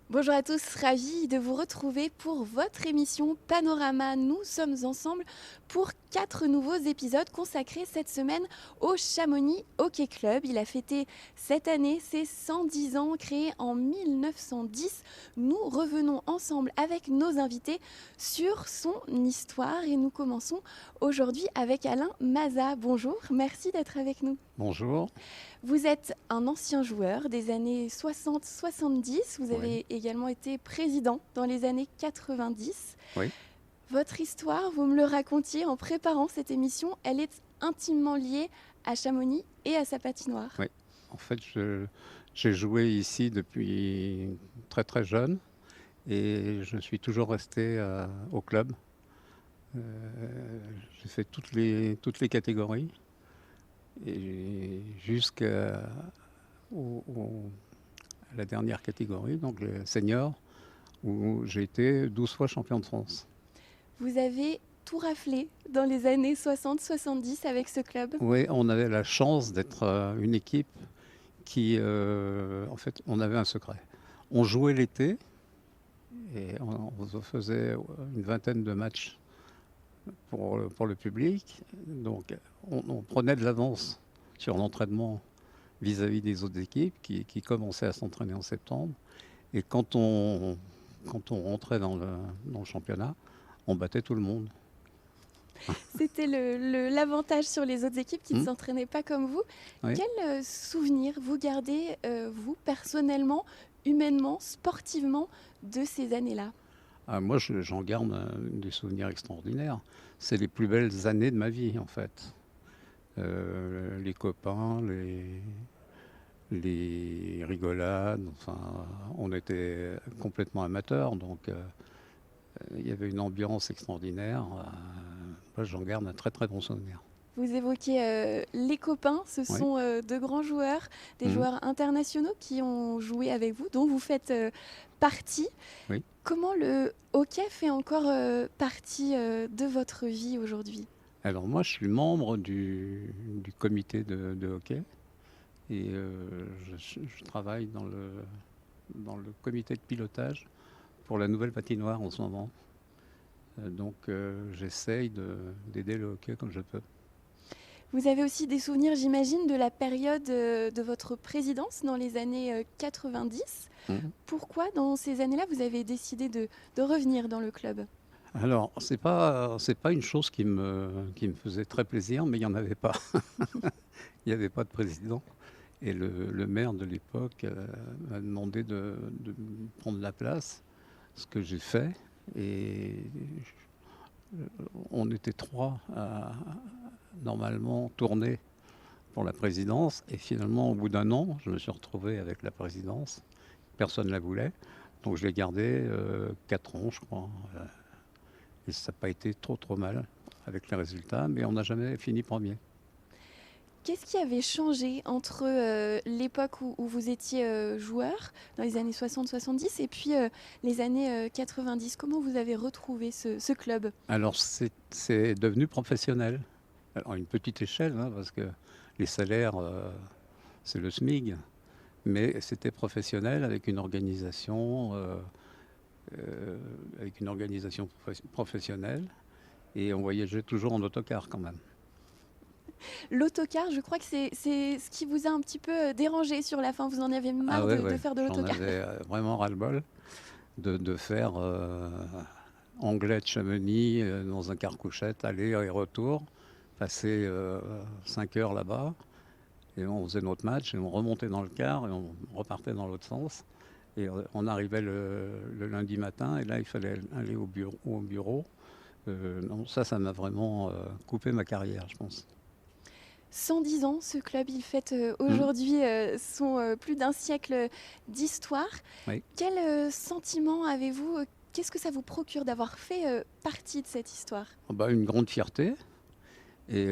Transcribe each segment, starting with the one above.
Bonjour à tous, ravi de vous retrouver pour votre émission Panorama. Nous sommes ensemble pour 4 nouveaux épisodes consacrés cette semaine au Chamonix Hockey Club. Il a fêté cette année ses 110 ans, créé en 1910. Nous revenons ensemble avec nos invités sur son histoire et nous commençons aujourd'hui avec Alain Maza. Bonjour, merci d'être avec nous. Bonjour. Vous êtes un ancien joueur des années 60-70. Vous Oui, avez également été président dans les années 90. oui, Votre histoire, vous me le racontiez en préparant cette émission, elle est intimement liée à Chamonix et à sa patinoire. oui. En fait, j'ai joué ici depuis très très jeune et je suis toujours resté au club. J'ai fait toutes les catégories et jusqu'à la dernière catégorie, donc le senior, où j'ai été 12 fois champion de France. Vous avez tout raflé dans les années 60-70 avec ce club. Oui, on avait la chance d'être une équipe qui, en fait, on avait un secret. On jouait l'été et on faisait une vingtaine de matchs pour le public. Donc on prenait de l'avance sur l'entraînement vis-à-vis des autres équipes qui commençaient à s'entraîner en septembre. Et quand on rentrait dans le championnat, on battait tout le monde. C'était l'avantage sur les autres équipes qui ne Hmm. s'entraînaient pas comme vous. Oui. Quel souvenir vous gardez, vous, personnellement, humainement, sportivement, de ces années-là? Ah, moi, j'en garde des souvenirs extraordinaires. C'est les plus belles années de ma vie, en fait. Les copains, les rigolades, enfin, on était complètement amateurs, donc il y avait une ambiance extraordinaire. Moi, j'en garde un très très bon souvenir. Vous évoquez les copains, ce Oui. sont de grands joueurs, des Mhm. joueurs internationaux qui ont joué avec vous, dont vous faites partie. Oui. Comment le hockey fait encore partie de votre vie aujourd'hui? Alors moi, je suis membre du comité de hockey et je travaille dans le comité de pilotage pour la nouvelle patinoire en ce moment. Donc j'essaye d'aider le hockey comme je peux. Vous avez aussi des souvenirs, j'imagine, de la période de votre présidence dans les années 90. Mhm. Pourquoi, dans ces années-là, vous avez décidé de revenir dans le club? Alors, c'est pas une chose qui me faisait très plaisir, mais il n'y en avait pas. Il n'y avait pas de président. Et le maire de l'époque m'a demandé de prendre la place, ce que j'ai fait. Et on était trois à normalement tourner pour la présidence. Et finalement, au bout d'un an, je me suis retrouvé avec la présidence. Personne ne la voulait. Donc je l'ai gardé 4 ans, je crois. Et ça n'a pas été trop mal avec les résultats, mais on n'a jamais fini premier. Qu'est-ce qui avait changé entre l'époque où vous étiez joueur, dans les années 60-70, et puis les années 90? Comment vous avez retrouvé ce club? Alors c'est devenu professionnel. Alors à une petite échelle, hein, parce que les salaires, c'est le SMIG, mais c'était professionnel avec une organisation professionnelle, et on voyageait toujours en autocar quand même. L'autocar, je crois que c'est ce qui vous a un petit peu dérangé sur la fin. Vous en avez Ah marre ouais, de ouais, faire de j'en l'autocar. avais vraiment ras-le-bol de faire Anglais de Chamonix dans un car-couchette, aller et retour, passer 5 heures là-bas, et on faisait notre match, et on remontait dans le car, et on repartait dans l'autre sens. Et on arrivait le lundi matin, et là, il fallait aller au bureau. Non, ça m'a vraiment coupé ma carrière, je pense. 110 ans, ce club, il fête Hmm. aujourd'hui son plus d'un siècle d'histoire. Oui. Quel sentiment avez-vous? Qu'est-ce que ça vous procure d'avoir fait partie de cette histoire? Ah bah, une grande fierté. Et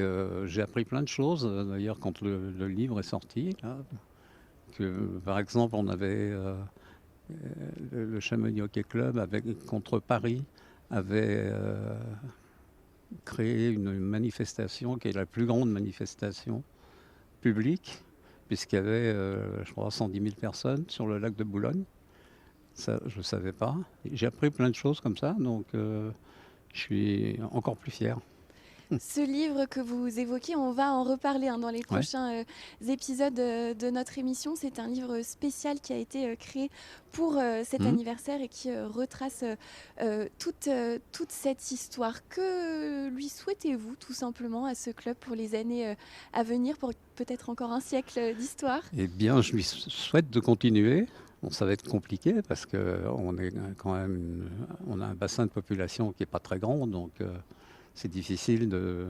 j'ai appris plein de choses, d'ailleurs, quand le livre est sorti. Là, que, par exemple, on avait le Chamonix Hockey Club contre Paris avait créé une manifestation qui est la plus grande manifestation publique, puisqu'il y avait, je crois, 110 000 personnes sur le lac de Boulogne. Ça, je ne savais pas. J'ai appris plein de choses comme ça, donc je suis encore plus fier. Ce livre que vous évoquez, on va en reparler dans les Ouais. prochains épisodes de notre émission. C'est un livre spécial qui a été créé pour cet Mhm. anniversaire et qui retrace toute cette histoire. Que lui souhaitez-vous tout simplement à ce club pour les années à venir, pour peut-être encore un siècle d'histoire? Eh bien, je lui souhaite de continuer. Bon, ça va être compliqué parce qu'on est quand même, on a un bassin de population qui n'est pas très grand, donc c'est difficile de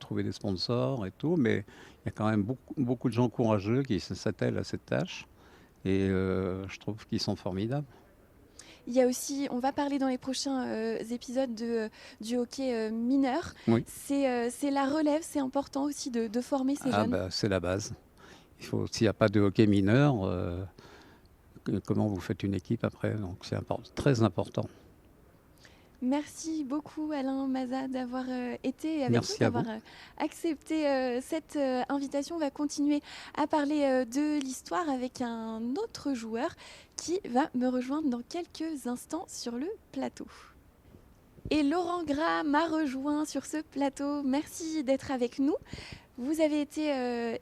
trouver des sponsors et tout, mais il y a quand même beaucoup de gens courageux qui s'attellent à cette tâche et je trouve qu'ils sont formidables. Il y a aussi, on va parler dans les prochains épisodes du hockey mineur. Oui. C'est la relève, c'est important aussi de former ces Ah jeunes. bah, c'est la base. S'il n'y a pas de hockey mineur, comment vous faites une équipe après? Donc c'est très important. Merci beaucoup Alain Maza d'avoir été avec nous, Merci à d'avoir vous. accepté cette invitation. On va continuer à parler de l'histoire avec un autre joueur qui va me rejoindre dans quelques instants sur le plateau. Et Laurent Gras m'a rejoint sur ce plateau. Merci d'être avec nous. Vous avez été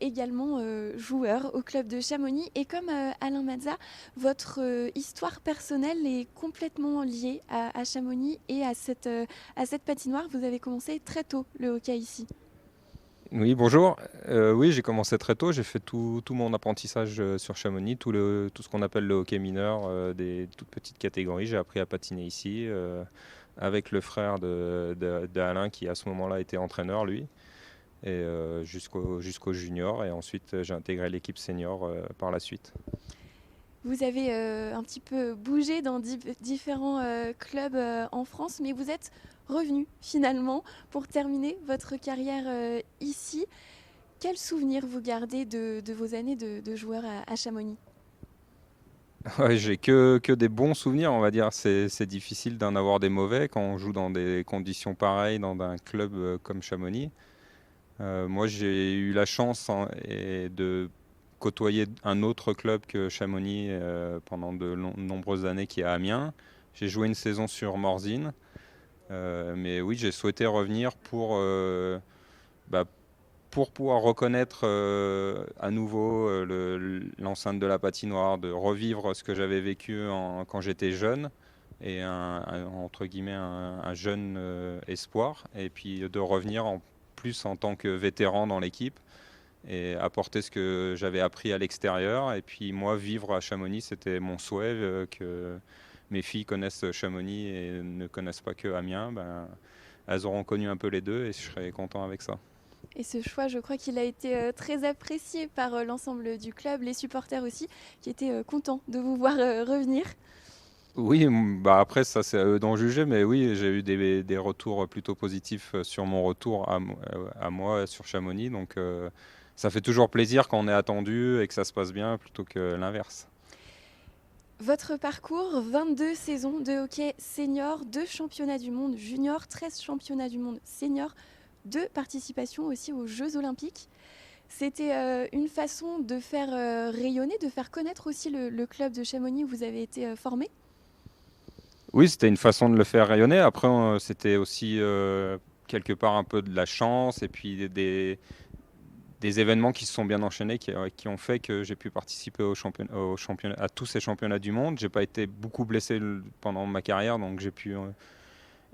également joueur au club de Chamonix et comme Alain Mazza, votre histoire personnelle est complètement liée à Chamonix et à cette patinoire. Vous avez commencé très tôt le hockey ici. Oui, bonjour. Oui, j'ai commencé très tôt. J'ai fait tout mon apprentissage sur Chamonix, tout ce qu'on appelle le hockey mineur, des toutes petites catégories. J'ai appris à patiner ici avec le frère de Alain qui à ce moment-là était entraîneur, lui, et jusqu'au junior. Et ensuite, j'ai intégré l'équipe senior par la suite. Vous avez un petit peu bougé dans différents clubs en France, mais vous êtes revenu finalement pour terminer votre carrière ici. Quels souvenirs vous gardez de vos années de joueur à Chamonix? Ouais, j'ai que des bons souvenirs, on va dire. C'est difficile d'en avoir des mauvais quand on joue dans des conditions pareilles dans un club comme Chamonix. Moi, j'ai eu la chance de côtoyer un autre club que Chamonix pendant de nombreuses années, qui est à Amiens. J'ai joué une saison sur Morzine, mais oui, j'ai souhaité revenir bah, pour pouvoir reconnaître à nouveau l'enceinte de la patinoire, de revivre ce que j'avais vécu quand j'étais jeune et entre guillemets un jeune espoir, et puis de revenir en plus en tant que vétéran dans l'équipe et apporter ce que j'avais appris à l'extérieur. Et puis moi, vivre à Chamonix, c'était mon souhait, que mes filles connaissent Chamonix et ne connaissent pas que Amiens. Ben, elles auront connu un peu les deux et je serai content avec ça. Et ce choix, je crois qu'il a été très apprécié par l'ensemble du club, les supporters aussi, qui étaient contents de vous voir revenir. Oui, bah après ça c'est à eux d'en juger, mais oui, j'ai eu des retours plutôt positifs sur mon retour à moi sur Chamonix, donc ça fait toujours plaisir quand on est attendu et que ça se passe bien plutôt que l'inverse. Votre parcours, 22 saisons de hockey senior, 2 championnats du monde junior, 13 championnats du monde senior, 2 participations aussi aux Jeux Olympiques. C'était une façon de faire rayonner, de faire connaître aussi le club de Chamonix où vous avez été formé. Oui, c'était une façon de le faire rayonner. Après, c'était aussi quelque part un peu de la chance et puis des événements qui se sont bien enchaînés, qui ont fait que j'ai pu participer à tous ces championnats du monde. J'ai pas été beaucoup blessé pendant ma carrière, donc j'ai pu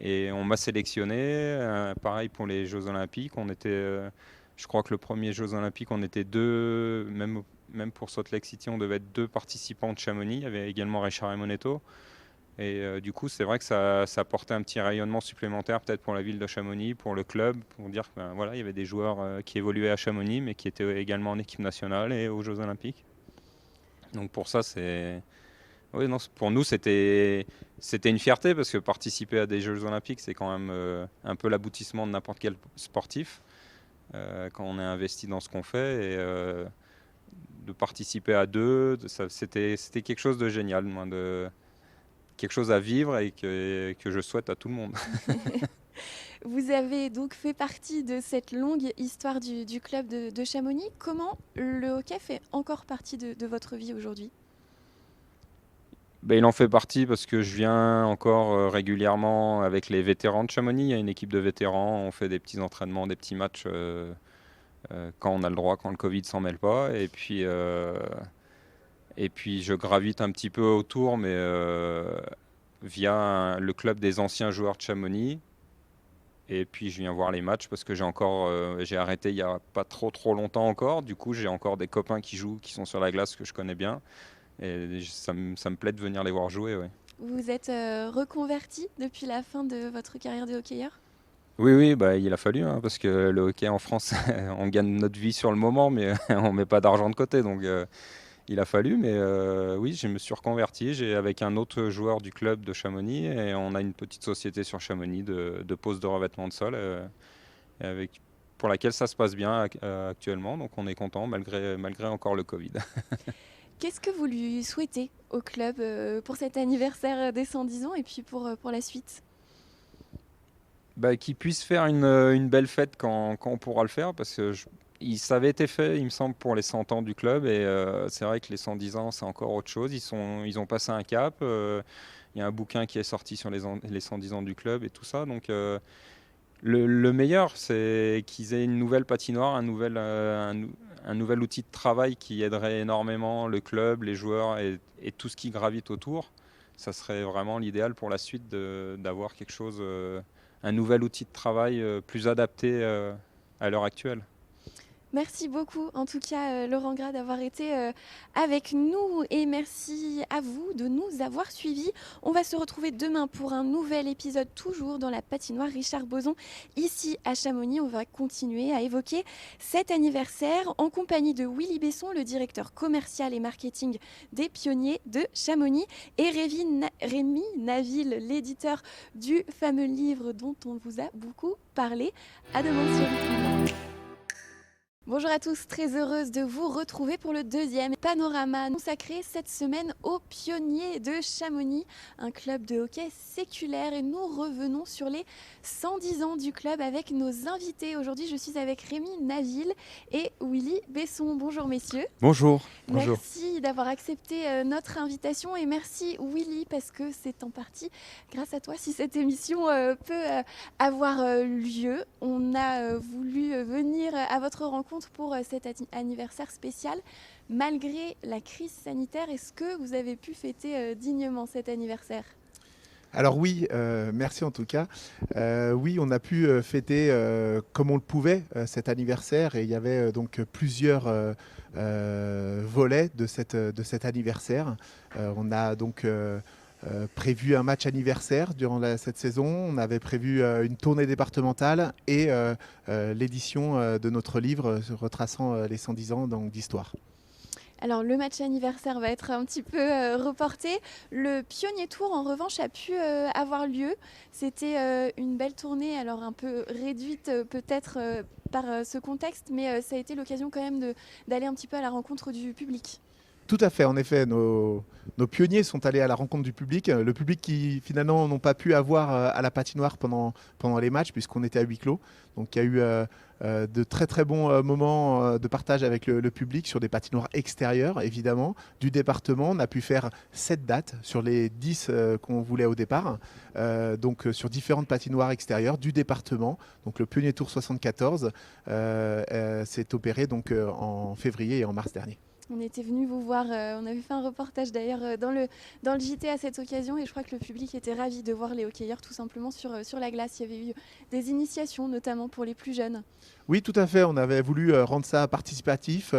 et on m'a sélectionné. Pareil pour les Jeux Olympiques. Je crois que le premier Jeux Olympiques, on était deux, même pour Salt Lake City, on devait être 2 participants de Chamonix. Il y avait également Richard Emonetto. Et du coup, c'est vrai que ça apportait un petit rayonnement supplémentaire, peut-être pour la ville de Chamonix, pour le club, pour dire qu'il voilà, il y avait des joueurs qui évoluaient à Chamonix, mais qui étaient également en équipe nationale et aux Jeux Olympiques. Donc pour ça, oui, non, pour nous, c'était une fierté, parce que participer à des Jeux Olympiques, c'est quand même un peu l'aboutissement de n'importe quel sportif, quand on est investi dans ce qu'on fait. Et de participer à 2, c'était quelque chose de génial, quelque chose à vivre et que je souhaite à tout le monde. Vous avez donc fait partie de cette longue histoire du club de Chamonix. Comment le hockey fait encore partie de votre vie aujourd'hui? Il en fait partie parce que je viens encore régulièrement avec les vétérans de Chamonix. Il y a une équipe de vétérans, on fait des petits entraînements, des petits matchs quand on a le droit, quand le Covid s'en mêle pas. Et puis je gravite un petit peu autour, mais via le club des anciens joueurs de Chamonix. Et puis je viens voir les matchs parce que j'ai arrêté il n'y a pas trop longtemps encore. Du coup, j'ai encore des copains qui jouent, qui sont sur la glace que je connais bien. Et ça me plaît de venir les voir jouer. Ouais. Vous vous êtes reconverti depuis la fin de votre carrière de hockeyeur? Oui, il a fallu, hein, parce que le hockey en France, on gagne notre vie sur le moment, mais on met pas d'argent de côté. Donc il a fallu, mais oui, je me suis reconverti. J'ai avec un autre joueur du club de Chamonix et on a une petite société sur Chamonix de pose de revêtement de sol pour laquelle ça se passe bien actuellement. Donc on est content malgré encore le Covid. Qu'est-ce que vous lui souhaitez au club pour cet anniversaire des 110 ans et puis pour la suite? Qu'il puisse faire une belle fête quand on pourra le faire, parce que ça avait été fait, il me semble, pour les 100 ans du club, et c'est vrai que les 110 ans, c'est encore autre chose. Ils ont passé un cap. Il y a un bouquin qui est sorti sur les 110 ans du club et tout ça. Donc le meilleur, c'est qu'ils aient une nouvelle patinoire, un nouvel outil de travail qui aiderait énormément le club, les joueurs et tout ce qui gravite autour. Ça serait vraiment l'idéal pour la suite d'avoir quelque chose, un nouvel outil de travail plus adapté à l'heure actuelle. Merci beaucoup, en tout cas, Laurent Gras, d'avoir été avec nous et merci à vous de nous avoir suivis. On va se retrouver demain pour un nouvel épisode, toujours dans la patinoire Richard Boson, ici à Chamonix. On va continuer à évoquer cet anniversaire en compagnie de Willy Besson, le directeur commercial et marketing des Pionniers de Chamonix, et Rémi Naville, l'éditeur du fameux livre dont on vous a beaucoup parlé. À demain sur Rythme. Bonjour à tous, très heureuse de vous retrouver pour le deuxième panorama consacré cette semaine aux Pionniers de Chamonix, un club de hockey séculaire, et nous revenons sur les 110 ans du club avec nos invités. Aujourd'hui, je suis avec Rémi Naville et Willy Besson. Bonjour messieurs. Bonjour. Merci d'avoir accepté notre invitation et merci Willy parce que c'est en partie grâce à toi si cette émission peut avoir lieu. On a voulu venir à votre rencontre pour cet anniversaire spécial. Malgré la crise sanitaire, est-ce que vous avez pu fêter dignement cet anniversaire ? Alors oui, merci en tout cas. Oui, on a pu fêter comme on le pouvait cet anniversaire, et il y avait donc plusieurs volets de cet anniversaire. On a donc prévu un match anniversaire durant cette saison. On avait prévu une tournée départementale et l'édition de notre livre retraçant les 110 ans d'histoire. Alors le match anniversaire va être un petit peu reporté. Le Pionnier Tour en revanche a pu avoir lieu. C'était une belle tournée, alors un peu réduite peut-être par ce contexte, mais ça a été l'occasion quand même d'aller un petit peu à la rencontre du public. Tout à fait, en effet, nos pionniers sont allés à la rencontre du public. Le public qui finalement n'ont pas pu avoir à la patinoire pendant les matchs puisqu'on était à huis clos. Donc il y a eu de très très bons moments de partage avec le public sur des patinoires extérieures, évidemment, du département. On a pu faire 7 dates sur les 10 qu'on voulait au départ, donc sur différentes patinoires extérieures du département. Donc le Pionnier Tour 74 s'est opéré donc, en février et en mars dernier. On était venu vous voir, on avait fait un reportage d'ailleurs dans le JT à cette occasion, et je crois que le public était ravi de voir les hockeyeurs tout simplement sur la glace. Il y avait eu des initiations notamment pour les plus jeunes. Oui, tout à fait. On avait voulu rendre ça participatif,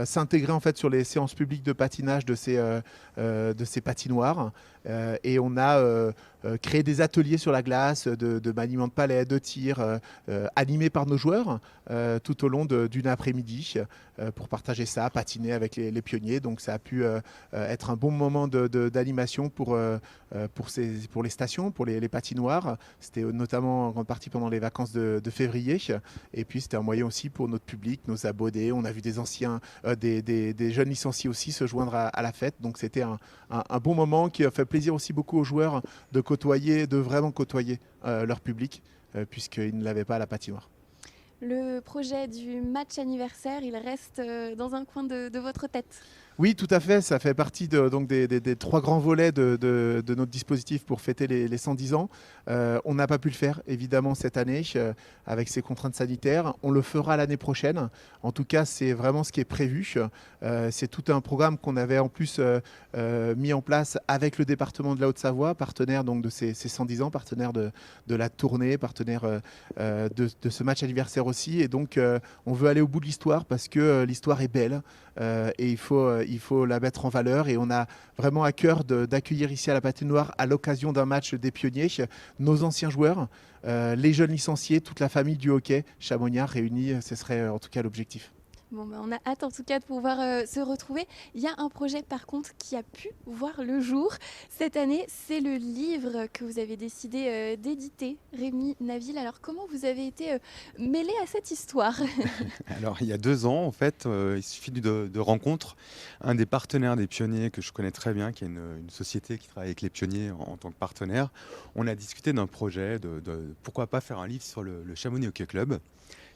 s'intégrer en fait sur les séances publiques de patinage de ces patinoires. Et on a créé des ateliers sur la glace de maniement de palais, de tir, animés par nos joueurs tout au long d'une après-midi pour partager ça, patiner avec les pionniers. Donc ça a pu être un bon moment d'animation pour les stations, pour les patinoires. C'était notamment en grande partie pendant les vacances de février. Et puis c'était un moyen aussi pour notre public, nos abonnés. On a vu des anciens, des jeunes licenciés aussi se joindre à la fête. Donc c'était un bon moment qui a fait plaisir aussi beaucoup aux joueurs de vraiment côtoyer leur public puisqu'ils ne l'avaient pas à la patinoire. Le projet du match anniversaire, il reste dans un coin de votre tête? Oui, tout à fait. Ça fait partie donc des 3 grands volets de notre dispositif pour fêter les 110 ans. On n'a pas pu le faire, évidemment, cette année, avec ces contraintes sanitaires. On le fera l'année prochaine. En tout cas, c'est vraiment ce qui est prévu. C'est tout un programme qu'on avait en plus mis en place avec le département de la Haute-Savoie, partenaire donc, de ces 110 ans, partenaire de la tournée, partenaire de ce match anniversaire aussi. Et donc, on veut aller au bout de l'histoire parce que l'histoire est belle. Et il faut la mettre en valeur. Et on a vraiment à cœur d'accueillir ici à la Patinoire, à l'occasion d'un match des pionniers, nos anciens joueurs, les jeunes licenciés, toute la famille du hockey chamonniard réunie. Ce serait en tout cas l'objectif. Bon, on a hâte en tout cas de pouvoir se retrouver. Il y a un projet par contre qui a pu voir le jour cette année, c'est le livre que vous avez décidé d'éditer, Rémi Naville. Alors comment vous avez été mêlé à cette histoire? Alors, il y a 2 ans, en fait, il suffit de rencontres. Un des partenaires des pionniers que je connais très bien, qui est une société qui travaille avec les pionniers en tant que partenaire, on a discuté d'un projet de pourquoi pas faire un livre sur le Chamonix Hockey Club.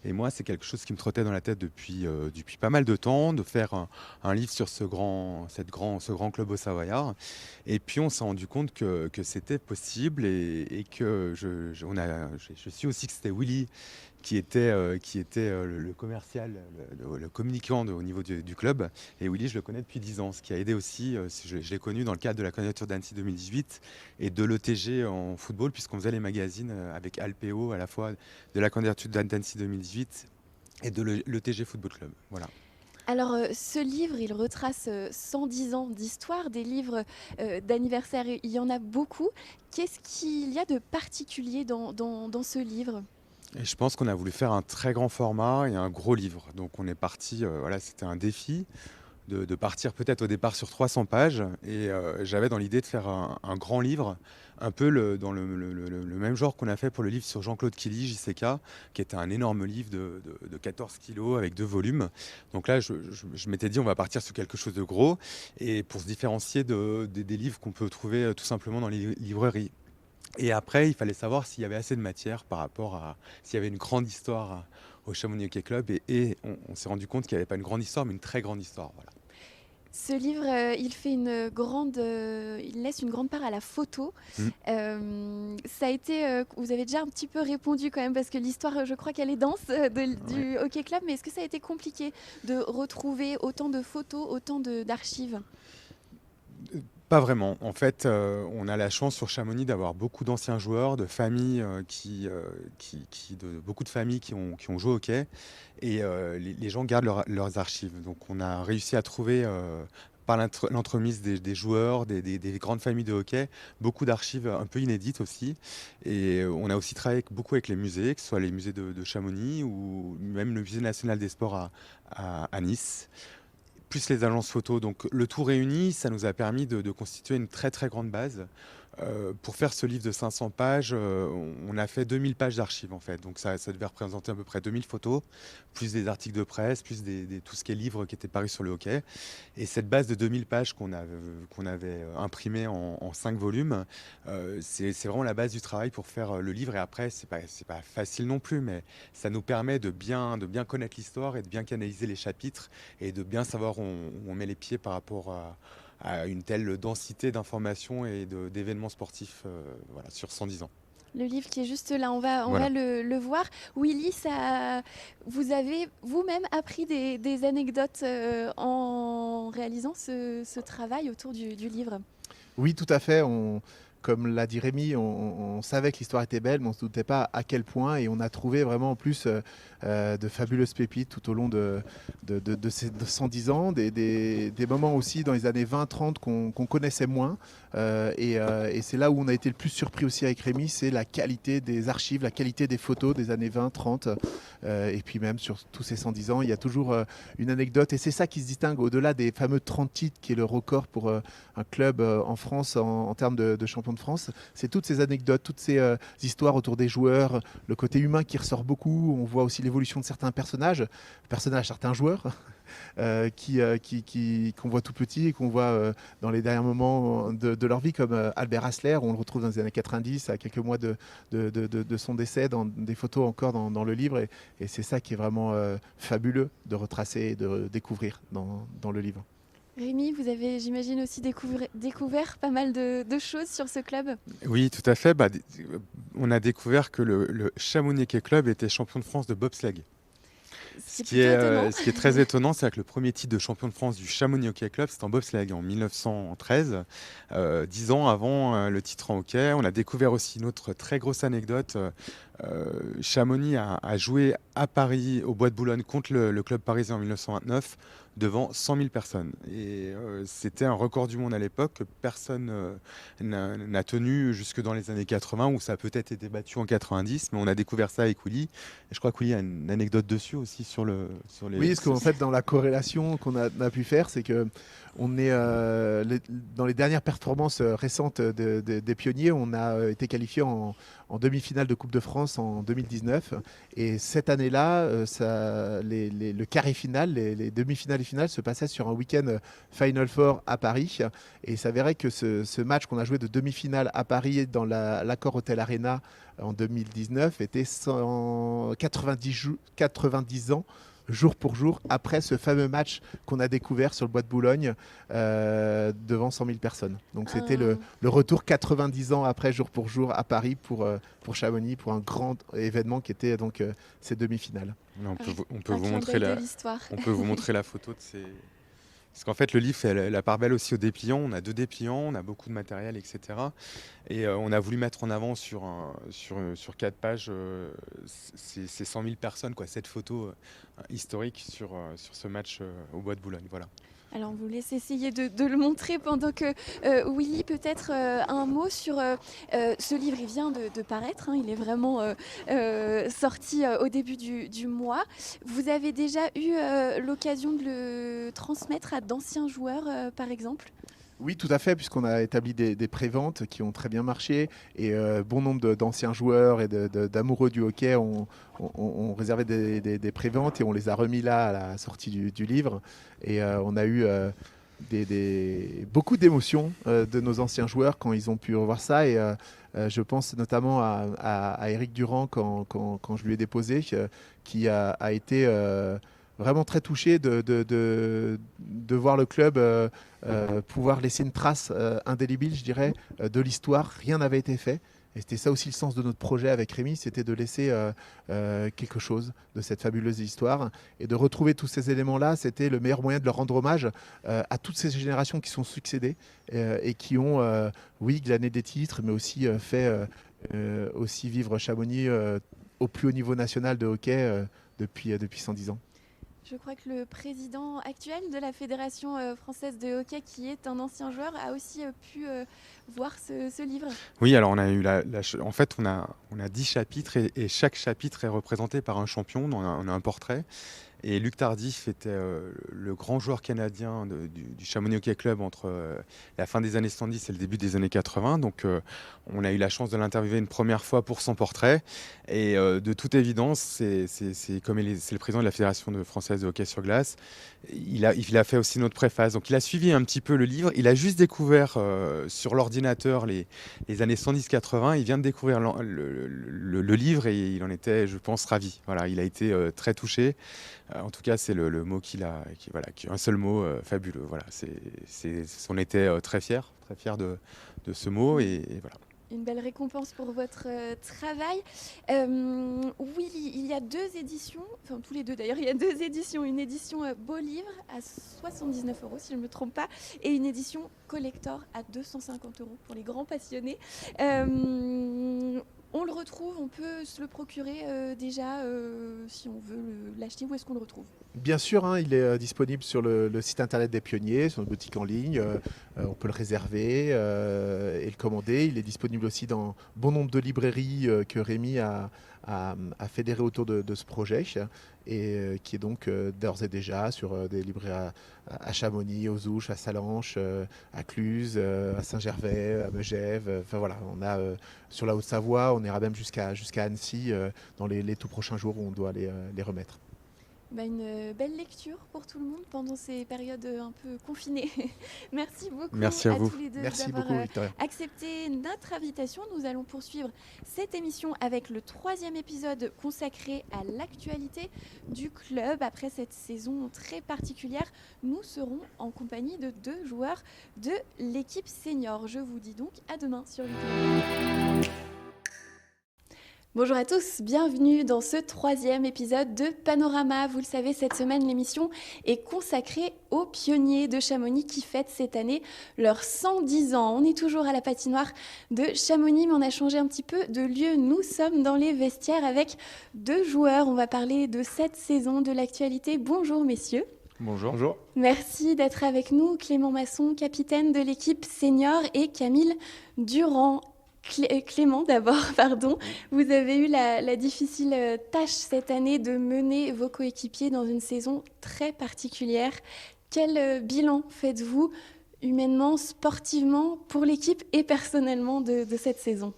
Et moi, c'est quelque chose qui me trottait dans la tête depuis pas mal de temps, de faire un livre sur ce grand club au Savoyard. Et puis, on s'est rendu compte que c'était possible et que je suis aussi que c'était Willy qui était le commercial, le communicant au niveau du club. Et Willy, je le connais depuis 10 ans, ce qui a aidé aussi. Je l'ai connu dans le cadre de la candidature d'Annecy 2018 et de l'ETG en football, puisqu'on faisait les magazines avec Alpeo à la fois de la candidature d'Annecy 2018 et de l'ETG Football Club. Voilà. Alors, ce livre, il retrace 110 ans d'histoire, des livres d'anniversaire, il y en a beaucoup. Qu'est-ce qu'il y a de particulier dans ce livre? Et je pense qu'on a voulu faire un très grand format et un gros livre. Donc on est parti, c'était un défi de partir peut-être au départ sur 300 pages. Et j'avais dans l'idée de faire un grand livre, un peu dans le même genre qu'on a fait pour le livre sur Jean-Claude Killy, JCK, qui était un énorme livre de 14 kilos avec 2 volumes. Donc là, je m'étais dit, on va partir sur quelque chose de gros, et pour se différencier des livres qu'on peut trouver tout simplement dans les librairies. Et après, il fallait savoir s'il y avait assez de matière par rapport à s'il y avait une grande histoire au Chamonix Hockey Club. Et on s'est rendu compte qu'il n'y avait pas une grande histoire, mais une très grande histoire. Voilà. Ce livre, il fait il laisse une grande part à la photo. Ça a été, vous avez déjà un petit peu répondu quand même, parce que l'histoire, je crois qu'elle est dense du Hockey Club, mais est-ce que ça a été compliqué de retrouver autant de photos, autant d'archives? Pas vraiment. En fait, on a la chance sur Chamonix d'avoir beaucoup d'anciens joueurs, de familles beaucoup de familles qui ont joué au hockey, et les gens gardent leurs archives. Donc, on a réussi à trouver par l'entremise des joueurs, des grandes familles de hockey, beaucoup d'archives un peu inédites aussi. Et on a aussi travaillé beaucoup avec les musées, que ce soit les musées de Chamonix ou même le Musée national des sports à Nice, plus les agences photo. Donc le tout réuni, ça nous a permis de constituer une très très grande base. Pour faire ce livre de 500 pages, on a fait 2000 pages d'archives en fait. Donc ça devait représenter à peu près 2000 photos, plus des articles de presse, plus tout ce qui est livres qui étaient parus sur le hockey. Et cette base de 2000 pages qu'on avait imprimée en 5 volumes, c'est vraiment la base du travail pour faire le livre. Et après, c'est pas facile non plus, mais ça nous permet de bien connaître l'histoire et de bien canaliser les chapitres et de bien savoir où on met les pieds par rapport à une telle densité d'informations et d'événements sportifs sur 110 ans. Le livre qui est juste là, on va Voilà. le voir. Willy, vous avez vous-même appris des anecdotes en réalisant ce travail autour du livre? Oui, tout à fait. Comme l'a dit Rémi, on savait que l'histoire était belle, mais on ne se doutait pas à quel point. Et on a trouvé vraiment en plus de fabuleuses pépites tout au long de ces 110 ans, des moments aussi dans les années 20-30 qu'on connaissait moins. Et c'est là où on a été le plus surpris aussi avec Rémi, c'est la qualité des archives, la qualité des photos des années 20-30. Et puis même sur tous ces 110 ans, il y a toujours une anecdote. Et c'est ça qui se distingue au-delà des fameux 30 titres, qui est le record pour un club en France en termes de champion de France. C'est toutes ces anecdotes, toutes ces histoires autour des joueurs, le côté humain qui ressort beaucoup. On voit aussi l'évolution de certains personnages, certains joueurs qu'on voit tout petits et qu'on voit dans les derniers moments de leur vie, comme Albert Hassler, on le retrouve dans les années 90, à quelques mois de son décès, dans des photos encore dans le livre. Et c'est ça qui est vraiment fabuleux de retracer et de découvrir dans le livre. Rémi, vous avez, j'imagine, aussi découvert pas mal de choses sur ce club. Oui, tout à fait. On a découvert que le Chamonix Hockey Club était champion de France de bobsleigh. Ce qui est plutôt étonnant. Ce qui est très étonnant, c'est que le premier titre de champion de France du Chamonix Hockey Club, c'était en bobsleigh en 1913, 10 ans avant le titre en hockey. On a découvert aussi une autre très grosse anecdote. Chamonix a joué à Paris, au Bois de Boulogne, contre le club parisien en 1929, devant 100 000 personnes. Et c'était un record du monde à l'époque que personne n'a tenu jusque dans les années 80, où ça a peut-être été battu en 90, mais on a découvert ça avec Willy. Et je crois que Willy a une anecdote dessus aussi sur les... Oui, parce qu'en fait, dans la corrélation qu'on a pu faire, c'est que on est dans les dernières performances récentes des pionniers, on a été qualifié en demi-finale de Coupe de France en 2019. Et cette année-là, le quart et finale, les demi-finales et finales se passaient sur un week-end Final Four à Paris. Et il s'avérait que ce match qu'on a joué de demi-finale à Paris dans l'Accor Hotel Arena en 2019 était 90 ans jour pour jour après ce fameux match qu'on a découvert sur le Bois de Boulogne devant 100 000 personnes. Donc c'était le retour 90 ans après jour pour jour à Paris pour Chamonix, pour un grand événement qui était donc ces demi-finales. On peut vous montrer la photo de ces... Parce qu'en fait, le livre fait la part belle aussi aux dépliants. On a 2 dépliants, on a beaucoup de matériel, etc. Et on a voulu mettre en avant sur 4 pages ces 100 000 personnes, cette photo historique sur ce match au Bois de Boulogne. Voilà. Alors, on vous laisse essayer de le montrer pendant que Willy, peut-être un mot sur ce livre. Il vient de paraître, il est vraiment sorti au début du mois. Vous avez déjà eu l'occasion de le transmettre à d'anciens joueurs, par exemple ? Oui, tout à fait, puisqu'on a établi des préventes qui ont très bien marché et bon nombre d'anciens joueurs et d'amoureux du hockey ont réservé des préventes et on les a remis là à la sortie du livre. Et on a eu beaucoup d'émotions de nos anciens joueurs quand ils ont pu revoir ça. Et je pense notamment à Éric Durand quand je lui ai déposé, qui a été... vraiment très touché de voir le club pouvoir laisser une trace indélébile, je dirais, de l'histoire. Rien n'avait été fait. Et c'était ça aussi le sens de notre projet avec Rémi, c'était de laisser quelque chose de cette fabuleuse histoire. Et de retrouver tous ces éléments-là, c'était le meilleur moyen de leur rendre hommage à toutes ces générations qui sont succédées et qui ont, oui, glané des titres, mais aussi fait aussi vivre Chamonix au plus haut niveau national de hockey depuis 110 ans. Je crois que le président actuel de la Fédération française de hockey, qui est un ancien joueur, a aussi pu voir ce livre. Oui, alors on a eu en fait, on a 10 chapitres et chaque chapitre est représenté par un champion. On a un portrait. Et Luc Tardif était le grand joueur canadien du Chamonix Hockey Club entre la fin des années 70 et le début des années 80. Donc on a eu la chance de l'interviewer une première fois pour son portrait. Et de toute évidence, c'est le président de la Fédération française de hockey sur glace. Il a fait aussi notre préface. Donc il a suivi un petit peu le livre. Il a juste découvert sur l'ordinateur les années 70-80. Il vient de découvrir le livre et il en était, je pense, ravi. Voilà, il a été très touché. En tout cas, c'est le mot qui un seul mot fabuleux. Voilà, on était très fiers de ce mot et voilà. Une belle récompense pour votre travail. Oui, il y a 2 éditions, enfin tous les 2 d'ailleurs, il y a 2 éditions. Une édition Beau Livre à 79 € si je ne me trompe pas, et une édition Collector à 250 € pour les grands passionnés. On le retrouve, on peut se le procurer déjà si on veut l'acheter. Où est-ce qu'on le retrouve ? Bien sûr, il est disponible sur le site internet des Pionniers, sur une boutique en ligne. On peut le réserver et le commander. Il est disponible aussi dans bon nombre de librairies que Rémi a fédéré autour de ce projet et qui est donc d'ores et déjà sur des librairies à Chamonix, aux Ouches, à Salanches, à Cluses, à Saint-Gervais, à Megève. Enfin voilà, on a sur la Haute-Savoie, on ira même jusqu'à Annecy dans les tout prochains jours où on doit les remettre. Une belle lecture pour tout le monde pendant ces périodes un peu confinées. Merci beaucoup Merci à vous. tous les deux Merci d'avoir beaucoup, Victoria. accepté notre invitation. Nous allons poursuivre cette émission avec le 3e épisode consacré à l'actualité du club. Après cette saison très particulière, nous serons en compagnie de 2 joueurs de l'équipe senior. Je vous dis donc à demain sur Victoria. Bonjour à tous, bienvenue dans ce 3e épisode de Panorama. Vous le savez, cette semaine, l'émission est consacrée aux pionniers de Chamonix qui fêtent cette année leurs 110 ans. On est toujours à la patinoire de Chamonix, mais on a changé un petit peu de lieu. Nous sommes dans les vestiaires avec 2 joueurs. On va parler de cette saison, de l'actualité. Bonjour messieurs. Bonjour. Bonjour. Merci d'être avec nous. Clément Masson, capitaine de l'équipe senior, et Camille Durand. Clément, d'abord, pardon. Vous avez eu la difficile tâche cette année de mener vos coéquipiers dans une saison très particulière. Quel bilan faites-vous humainement, sportivement, pour l'équipe et personnellement de cette saison ?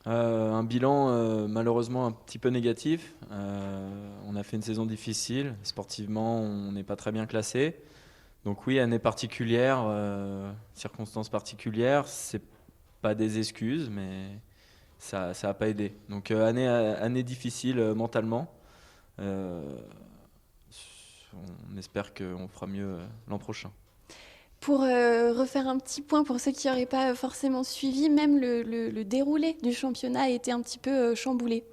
Un bilan malheureusement un petit peu négatif. On a fait une saison difficile. Sportivement, on n'est pas très bien classé. Donc oui, année particulière, circonstances particulières. C'est pas des excuses, mais ça n'a pas aidé. Donc année difficile mentalement. On espère qu'on fera mieux l'an prochain. Pour refaire un petit point pour ceux qui n'auraient pas forcément suivi, même le déroulé du championnat a été un petit peu chamboulé.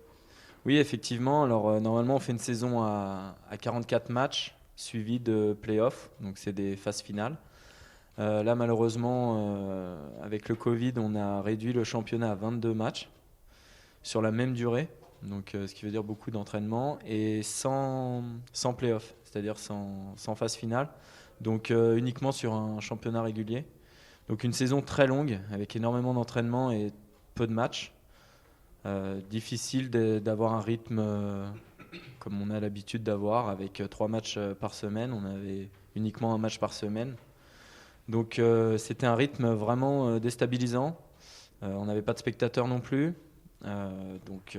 Oui, effectivement. Alors normalement, on fait une saison à 44 matchs suivis de play-offs, donc c'est des phases finales. Là, malheureusement, avec le Covid, on a réduit le championnat à 22 matchs sur la même durée, donc, ce qui veut dire beaucoup d'entraînement, et sans play-off, c'est-à-dire sans phase finale, donc uniquement sur un championnat régulier. Donc une saison très longue, avec énormément d'entraînement et peu de matchs. Difficile d'avoir un rythme comme on a l'habitude d'avoir, avec 3 matchs par semaine. On avait uniquement un match par semaine. Donc c'était un rythme vraiment déstabilisant. On n'avait pas de spectateurs non plus. Donc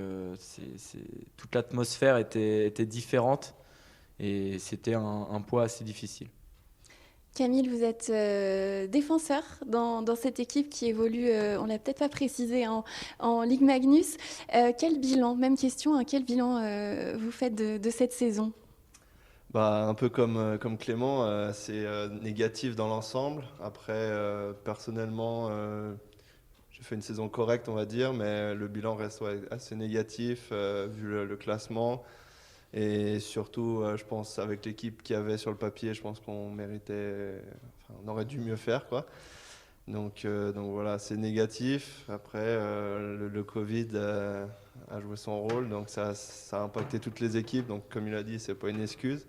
toute l'atmosphère était différente et c'était un poids assez difficile. Camille, vous êtes défenseur dans cette équipe qui évolue, on ne l'a peut-être pas précisé, en Ligue Magnus. Quel bilan, même question, quel bilan vous faites de cette saison ? Un peu comme Clément, c'est négatif dans l'ensemble. Après, personnellement, j'ai fait une saison correcte, on va dire, mais le bilan reste assez négatif vu le classement. Et surtout, je pense, avec l'équipe qu'il y avait sur le papier, je pense qu'on on aurait dû mieux faire, quoi. Donc voilà, c'est négatif. Après, le Covid a joué son rôle, donc ça a impacté toutes les équipes. Donc comme il a dit, c'est pas une excuse,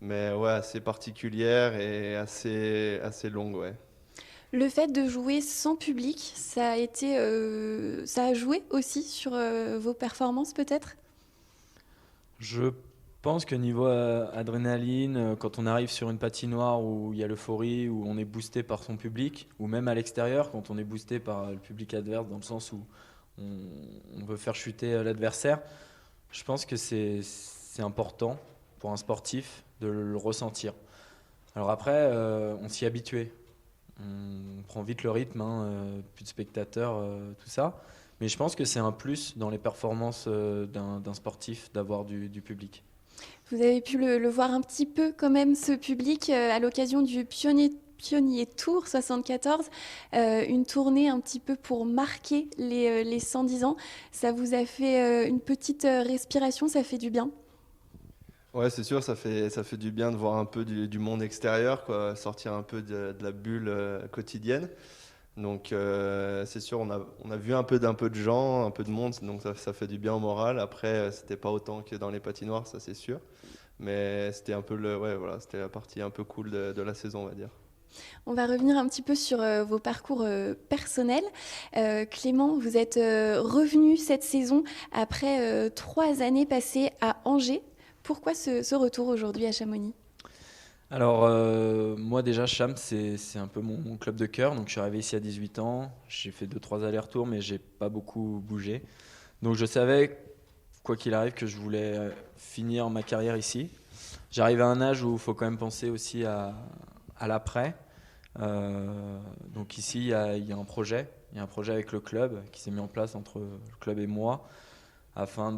mais ouais, assez particulière et assez longue, ouais. Le fait de jouer sans public, ça a joué aussi sur vos performances peut-être ? Je pense que niveau adrénaline, quand on arrive sur une patinoire où il y a l'euphorie, où on est boosté par son public, ou même à l'extérieur, quand on est boosté par le public adverse, dans le sens où on veut faire chuter l'adversaire, je pense que c'est important pour un sportif de le ressentir. Alors après, on s'y est habitué. On prend vite le rythme, plus de spectateurs, tout ça. Mais je pense que c'est un plus dans les performances d'un sportif d'avoir du public. Vous avez pu le voir un petit peu quand même, ce public, à l'occasion du Pionnier Tour 74, une tournée un petit peu pour marquer les 110 ans. Ça vous a fait une petite respiration, ça fait du bien ? Ouais, c'est sûr, ça fait du bien de voir un peu du monde extérieur, quoi, sortir un peu de la bulle quotidienne. Donc c'est sûr, on a vu un peu de gens, un peu de monde, donc ça fait du bien au moral. Après, c'était pas autant que dans les patinoires, ça c'est sûr. Mais c'était un peu c'était la partie un peu cool de la saison, on va dire. On va revenir un petit peu sur vos parcours personnels. Clément, vous êtes revenu cette saison après 3 années passées à Angers. Pourquoi ce retour aujourd'hui à Chamonix ? Alors moi déjà Cham c'est un peu mon club de cœur, donc je suis arrivé ici à 18 ans, j'ai fait 2-3 allers-retours mais j'ai pas beaucoup bougé. Donc je savais quoi qu'il arrive que je voulais finir ma carrière ici. j'arrive à un âge où il faut quand même penser aussi à l'après. Donc ici, il y a un projet. Il y a un projet avec le club qui s'est mis en place entre le club et moi afin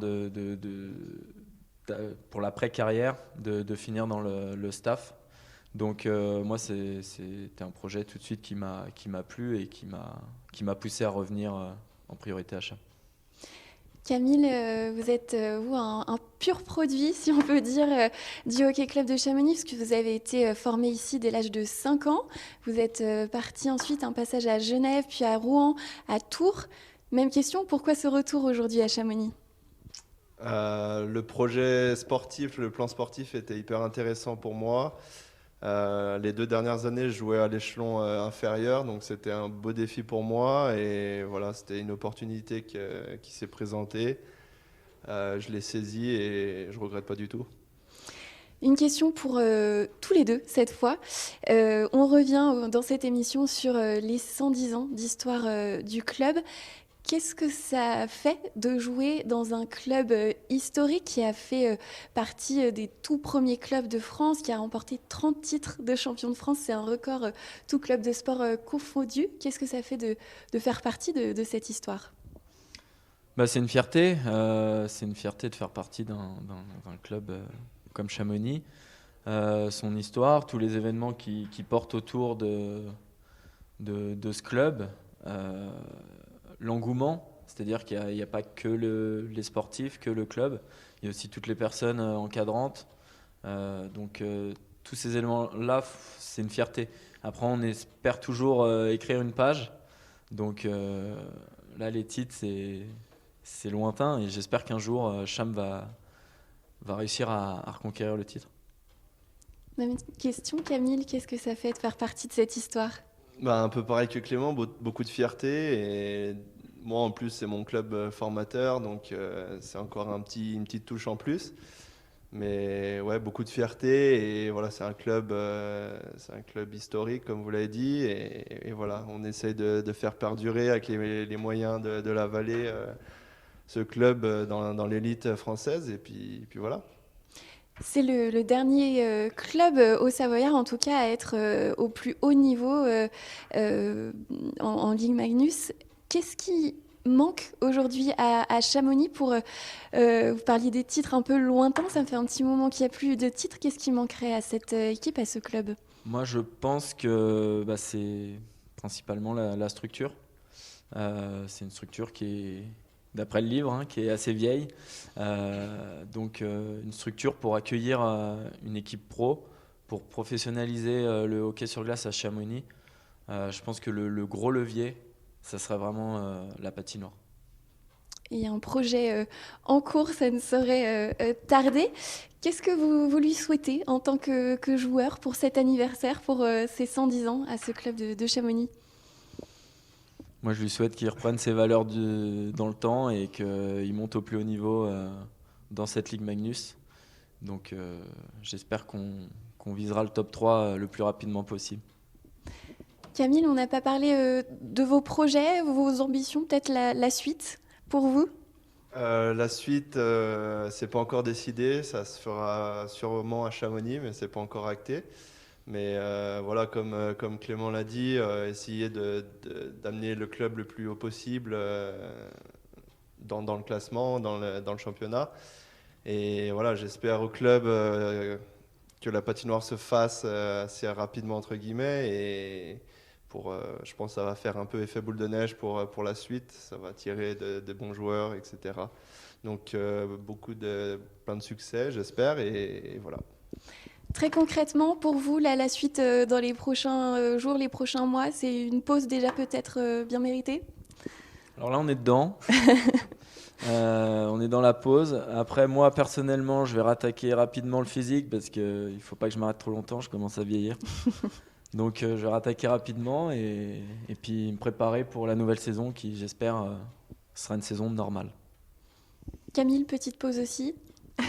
pour l'après-carrière de finir dans le staff. Donc moi, c'était un projet tout de suite qui m'a plu et qui m'a poussé à revenir en priorité achat. Camille, vous êtes vous un pur produit, si on peut dire, du Hockey Club de Chamonix, parce que vous avez été formé ici dès l'âge de 5 ans. Vous êtes parti ensuite un passage à Genève, puis à Rouen, à Tours. Même question, pourquoi ce retour aujourd'hui à Chamonix ? Le projet sportif, le plan sportif était hyper intéressant pour moi. Les 2 dernières années, je jouais à l'échelon inférieur, donc c'était un beau défi pour moi. Et voilà, c'était une opportunité qui s'est présentée. Je l'ai saisie et je ne regrette pas du tout. Une question pour tous les deux, cette fois. On revient dans cette émission sur les 110 ans d'histoire du club. Qu'est-ce que ça fait de jouer dans un club historique qui a fait partie des tout premiers clubs de France, qui a remporté 30 titres de champion de France? C'est un record, tout club de sport confondu. Qu'est-ce que ça fait de faire partie de cette histoire? C'est une fierté. C'est une fierté de faire partie d'un club comme Chamonix. Son histoire, tous les événements qui portent autour de ce club. L'engouement, c'est-à-dire qu'il n'y a pas que les sportifs, que le club, il y a aussi toutes les personnes encadrantes. Donc tous ces éléments-là, c'est une fierté. Après, on espère toujours écrire une page. Donc là, les titres, c'est lointain et j'espère qu'un jour, Cham va réussir à reconquérir le titre. Même question, Camille, qu'est-ce que ça fait de faire partie de cette histoire? Un peu pareil que Clément, beaucoup de fierté. Et moi, en plus, c'est mon club formateur, donc c'est encore une petite touche en plus. Mais ouais, beaucoup de fierté. Et voilà, c'est un club historique, comme vous l'avez dit. Et voilà, on essaye de faire perdurer avec les moyens de la vallée ce club dans l'élite française. Et puis voilà. C'est le dernier club au Savoyard, en tout cas, à être au plus haut niveau en Ligue Magnus. Qu'est-ce qui manque aujourd'hui à Chamonix pour... vous parliez des titres un peu lointains, ça me fait un petit moment qu'il n'y a plus de titres. Qu'est-ce qui manquerait à cette équipe, à ce club? Moi, je pense que c'est principalement la structure. C'est une structure qui est... d'après le livre, qui est assez vieille. Donc une structure pour accueillir une équipe pro, pour professionnaliser le hockey sur glace à Chamonix. Je pense que le gros levier, ça serait vraiment la patinoire. Il y a un projet en cours, ça ne saurait tarder. Qu'est-ce que vous lui souhaitez en tant que joueur pour cet anniversaire, pour ces 110 ans à ce club de Chamonix? Moi, je lui souhaite qu'il reprenne ses valeurs dans le temps et qu'il monte au plus haut niveau dans cette Ligue Magnus. Donc, j'espère qu'on visera le top 3 le plus rapidement possible. Camille, on n'a pas parlé de vos projets, vos ambitions, peut-être la suite pour vous? La suite, c'est pas encore décidé. Ça se fera sûrement à Chamonix, mais c'est pas encore acté. Mais voilà, comme Clément l'a dit, essayer d'amener le club le plus haut possible dans le classement, dans le championnat. Et voilà, j'espère au club que la patinoire se fasse assez rapidement, entre guillemets. Et je pense que ça va faire un peu effet boule de neige pour la suite. Ça va attirer de bons joueurs, etc. Donc plein de succès, j'espère. Et voilà. Très concrètement, pour vous, la suite dans les prochains jours, les prochains mois, c'est une pause déjà peut-être bien méritée? Alors là, on est dedans. On est dans la pause. Après, moi, personnellement, je vais rattaquer rapidement le physique parce qu'il ne faut pas que je m'arrête trop longtemps, je commence à vieillir. Donc, je vais rattaquer rapidement et puis me préparer pour la nouvelle saison qui, j'espère, sera une saison normale. Camille, petite pause aussi?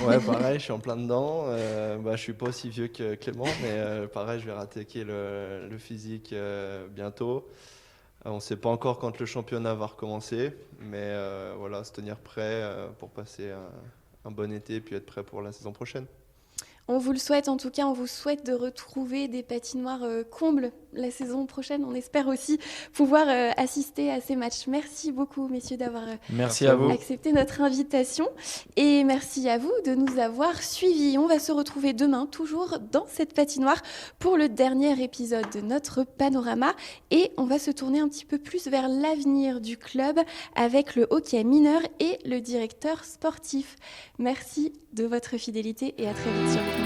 Ouais, pareil, je suis en plein dedans. Je suis pas aussi vieux que Clément, mais pareil, je vais rattaquer le physique bientôt. On ne sait pas encore quand le championnat va recommencer, mais voilà, se tenir prêt pour passer un bon été et puis être prêt pour la saison prochaine. On vous le souhaite, en tout cas, on vous souhaite de retrouver des patinoires combles la saison prochaine. On espère aussi pouvoir assister à ces matchs. Merci beaucoup, messieurs, d'avoir Merci à vous. accepté notre invitation. Et merci à vous de nous avoir suivis. On va se retrouver demain, toujours dans cette patinoire, pour le dernier épisode de notre panorama. Et on va se tourner un petit peu plus vers l'avenir du club avec le hockey mineur et le directeur sportif. Merci de votre fidélité et à très vite sur le panorama.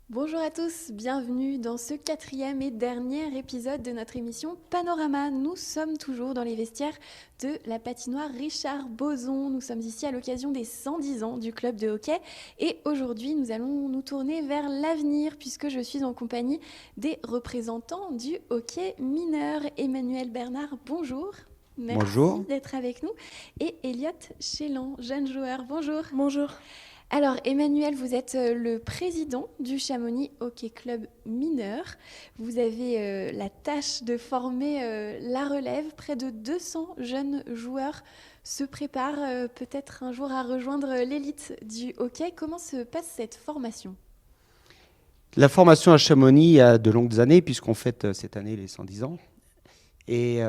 Bonjour à tous, bienvenue dans ce 4e et dernier épisode de notre émission Panorama. Nous sommes toujours dans les vestiaires de la patinoire Richard Boson. Nous sommes ici à l'occasion des 110 ans du club de hockey et aujourd'hui nous allons nous tourner vers l'avenir puisque je suis en compagnie des représentants du hockey mineur. Emmanuel Bernard, bonjour. Merci Bonjour. d'être avec nous. Et Elliot Chélan, jeune joueur, bonjour. Bonjour. Alors Emmanuel, vous êtes le président du Chamonix Hockey Club mineur. Vous avez la tâche de former la relève. Près de 200 jeunes joueurs se préparent peut-être un jour à rejoindre l'élite du hockey. Comment se passe cette formation ? La formation à Chamonix il y a de longues années, puisqu'on fête cette année les 110 ans. Et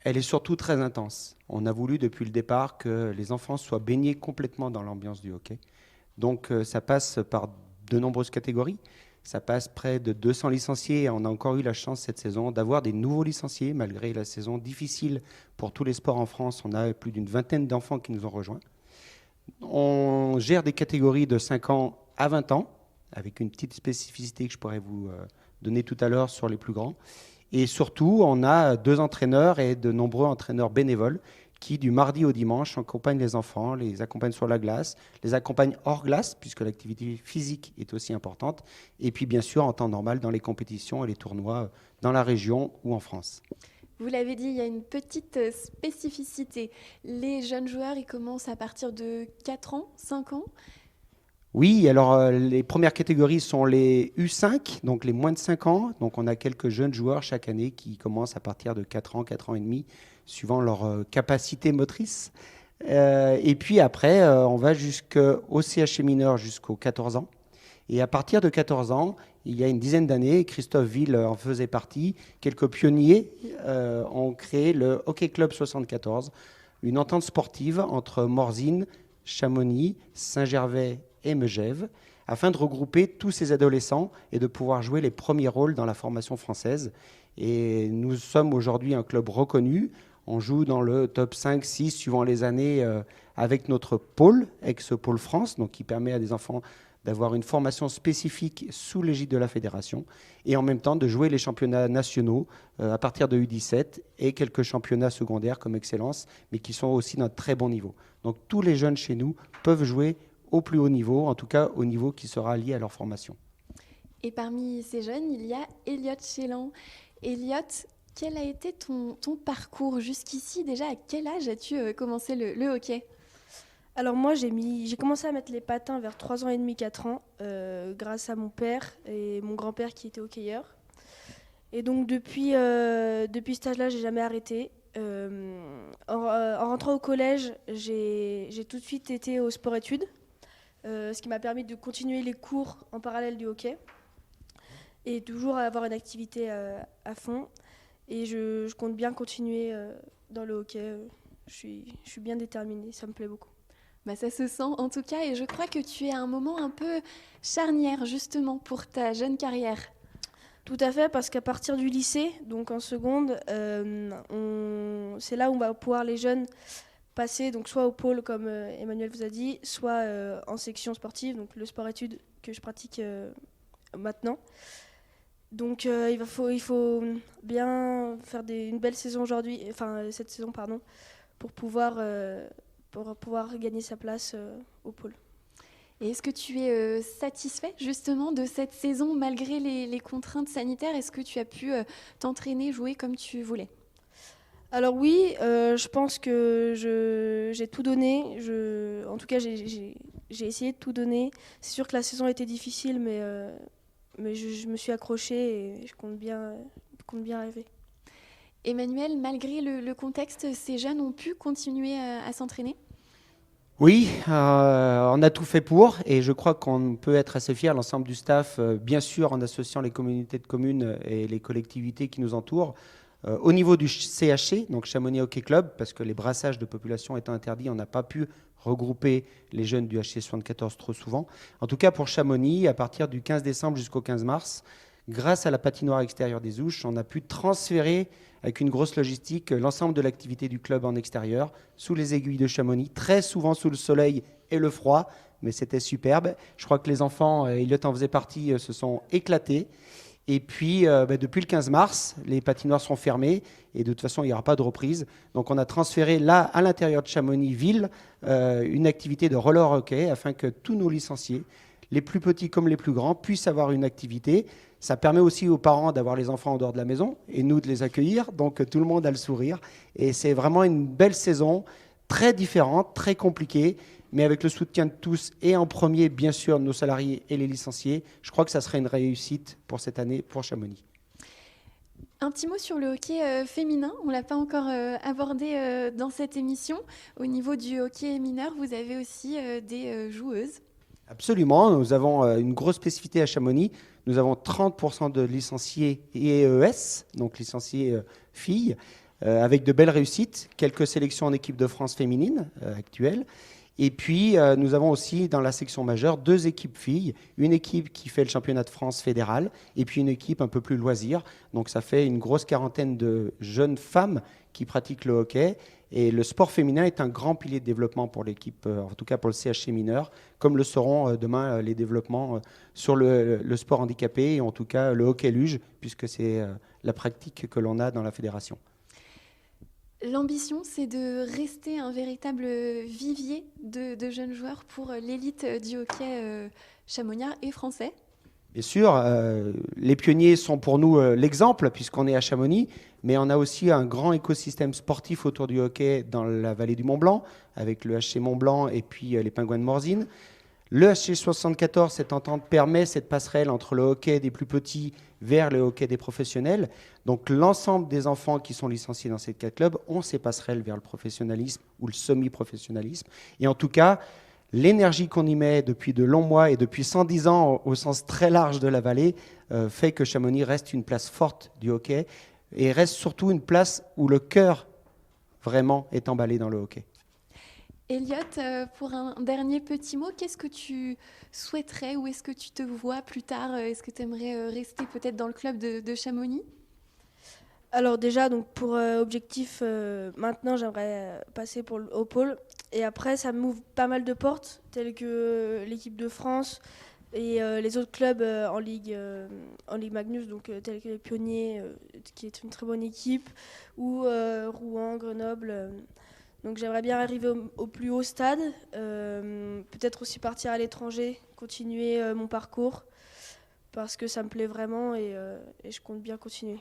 elle est surtout très intense. On a voulu depuis le départ que les enfants soient baignés complètement dans l'ambiance du hockey. Donc ça passe par de nombreuses catégories. Ça passe près de 200 licenciés. On a encore eu la chance cette saison d'avoir des nouveaux licenciés, malgré la saison difficile pour tous les sports en France. On a plus d'une vingtaine d'enfants qui nous ont rejoints. On gère des catégories de 5 ans à 20 ans, avec une petite spécificité que je pourrais vous donner tout à l'heure sur les plus grands. Et surtout, on a 2 entraîneurs et de nombreux entraîneurs bénévoles qui, du mardi au dimanche, accompagnent les enfants, les accompagnent sur la glace, les accompagnent hors glace, puisque l'activité physique est aussi importante, et puis bien sûr en temps normal dans les compétitions et les tournois dans la région ou en France. Vous l'avez dit, il y a une petite spécificité. Les jeunes joueurs, ils commencent à partir de 4 ans, 5 ans. Oui, alors les premières catégories sont les U5, donc les moins de 5 ans. Donc on a quelques jeunes joueurs chaque année qui commencent à partir de 4 ans, 4 ans et demi, suivant leur capacité motrice. Et puis après, on va jusqu'au CHC mineur jusqu'aux 14 ans. Et à partir de 14 ans, il y a une dizaine d'années, Christophe Ville en faisait partie, quelques pionniers ont créé le Hockey Club 74, une entente sportive entre Morzine, Chamonix, Saint-Gervais et Megève, afin de regrouper tous ces adolescents et de pouvoir jouer les premiers rôles dans la formation française. Et nous sommes aujourd'hui un club reconnu. On joue dans le top 5, 6, suivant les années, avec notre pôle, ex-pôle France, donc qui permet à des enfants d'avoir une formation spécifique sous l'égide de la fédération, et en même temps de jouer les championnats nationaux à partir de U17 et quelques championnats secondaires comme Excellence, mais qui sont aussi d'un très bon niveau. Donc tous les jeunes chez nous peuvent jouer au plus haut niveau, en tout cas au niveau qui sera lié à leur formation. Et parmi ces jeunes, il y a Elliot Chélan. Elliot, quel a été ton parcours jusqu'ici? Déjà, à quel âge as-tu commencé le hockey? Alors moi, j'ai commencé à mettre les patins vers 3 ans et demi, 4 ans, grâce à mon père et mon grand-père qui étaient hockeyeurs. Et donc depuis cet âge-là, j'ai jamais arrêté. En rentrant au collège, j'ai tout de suite été au sport-études, ce qui m'a permis de continuer les cours en parallèle du hockey et toujours avoir une activité à fond. Et je compte bien continuer dans le hockey. Je suis bien déterminée, ça me plaît beaucoup. Bah ça se sent en tout cas, et je crois que tu es à un moment un peu charnière justement pour ta jeune carrière. Tout à fait, parce qu'à partir du lycée, donc en seconde, c'est là où on va pouvoir les jeunes passer donc soit au pôle comme Emmanuel vous a dit, soit en section sportive, donc le sport-études que je pratique maintenant. Donc il faut bien faire une belle saison aujourd'hui, enfin cette saison pardon, pour pouvoir gagner sa place au pôle. Et est-ce que tu es satisfait justement de cette saison malgré les contraintes sanitaires? Est-ce que tu as pu t'entraîner, jouer comme tu voulais? Alors oui, je pense que j'ai tout donné. En tout cas, j'ai essayé de tout donner. C'est sûr que la saison a été difficile, mais je me suis accrochée et je compte bien arriver. Emmanuel, malgré le contexte, ces jeunes ont pu continuer à s'entraîner? Oui, on a tout fait pour et je crois qu'on peut être assez fier, l'ensemble du staff, bien sûr en associant les communautés de communes et les collectivités qui nous entourent. Au niveau du CHC, donc Chamonix Hockey Club, parce que les brassages de population étant interdits, on n'a pas pu regrouper les jeunes du HC 74 trop souvent. En tout cas pour Chamonix, à partir du 15 décembre jusqu'au 15 mars, grâce à la patinoire extérieure des Ouches, on a pu transférer avec une grosse logistique l'ensemble de l'activité du club en extérieur, sous les aiguilles de Chamonix, très souvent sous le soleil et le froid, mais c'était superbe. Je crois que les enfants, Elliot en faisait partie, se sont éclatés. Et puis, depuis le 15 mars, les patinoires seront fermées et de toute façon, il n'y aura pas de reprise. Donc, on a transféré là, à l'intérieur de Chamonix-Ville, une activité de roller hockey afin que tous nos licenciés, les plus petits comme les plus grands, puissent avoir une activité. Ça permet aussi aux parents d'avoir les enfants en dehors de la maison et nous de les accueillir. Donc, tout le monde a le sourire. Et c'est vraiment une belle saison, très différente, très compliquée, mais avec le soutien de tous et en premier, bien sûr, nos salariés et les licenciés. Je crois que ça serait une réussite pour cette année pour Chamonix. Un petit mot sur le hockey féminin, on ne l'a pas encore abordé dans cette émission. Au niveau du hockey mineur, vous avez aussi des joueuses. Absolument, nous avons une grosse spécificité à Chamonix. Nous avons 30% de licenciés EES, donc licenciés filles, avec de belles réussites, quelques sélections en équipe de France féminine actuelle. Et puis, nous avons aussi dans la section majeure 2 équipes filles, une équipe qui fait le championnat de France fédéral et puis une équipe un peu plus loisir. Donc, ça fait une grosse quarantaine de jeunes femmes qui pratiquent le hockey. Et le sport féminin est un grand pilier de développement pour l'équipe, en tout cas pour le CHC mineur, comme le seront demain les développements sur le sport handicapé et en tout cas le hockey luge, puisque c'est la pratique que l'on a dans la fédération. L'ambition, c'est de rester un véritable vivier de jeunes joueurs pour l'élite du hockey chamonniard et français. Bien sûr, les pionniers sont pour nous l'exemple, puisqu'on est à Chamonix, mais on a aussi un grand écosystème sportif autour du hockey dans la vallée du Mont-Blanc, avec le HC Mont-Blanc et puis les Pingouins de Morzine. Le HC 74, cette entente permet cette passerelle entre le hockey des plus petits vers le hockey des professionnels. Donc l'ensemble des enfants qui sont licenciés dans ces 4 clubs ont ces passerelles vers le professionnalisme ou le semi-professionnalisme. Et en tout cas, l'énergie qu'on y met depuis de longs mois et depuis 110 ans au sens très large de la vallée fait que Chamonix reste une place forte du hockey et reste surtout une place où le cœur vraiment est emballé dans le hockey. Elliot, pour un dernier petit mot, qu'est-ce que tu souhaiterais, où est-ce que tu te vois plus tard? Est-ce que tu aimerais rester peut-être dans le club de Chamonix? Alors déjà, donc pour objectif, maintenant j'aimerais passer au pôle. Et après, ça m'ouvre pas mal de portes, telles que l'équipe de France et les autres clubs en Ligue Magnus, donc tels que les Pionniers, qui est une très bonne équipe, ou Rouen, Grenoble. Donc j'aimerais bien arriver au plus haut stade, peut-être aussi partir à l'étranger, continuer mon parcours, parce que ça me plaît vraiment et je compte bien continuer.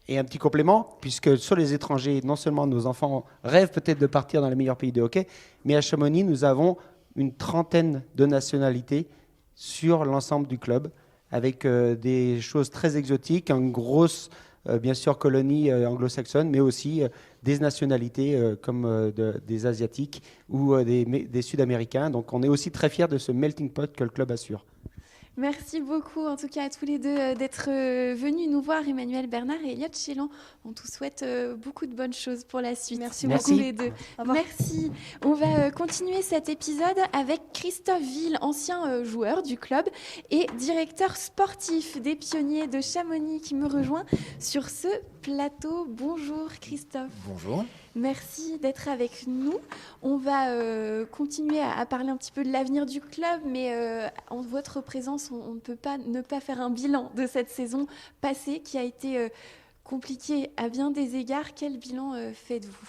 Et un petit complément, puisque sur les étrangers, non seulement nos enfants rêvent peut-être de partir dans les meilleurs pays de hockey, mais à Chamonix, nous avons une 30aine de nationalités sur l'ensemble du club, avec des choses très exotiques, une grosse, bien sûr, colonie anglo-saxonne, mais aussi des nationalités comme des Asiatiques ou des Sud-Américains. Donc on est aussi très fiers de ce melting pot que le club assure. Merci beaucoup, en tout cas, à tous les deux d'être venus nous voir, Emmanuel Bernard et Elliot Chélan. On vous souhaite beaucoup de bonnes choses pour la suite. Merci beaucoup beaucoup. les deux. Merci. On va continuer cet épisode avec Christophe Ville, ancien joueur du club et directeur sportif des Pionniers de Chamonix qui me rejoint sur ce plateau. Bonjour Christophe. Bonjour. Merci d'être avec nous. On va continuer à parler un petit peu de l'avenir du club, mais en votre présence, on ne peut pas ne pas faire un bilan de cette saison passée qui a été compliquée à bien des égards. Quel bilan faites-vous?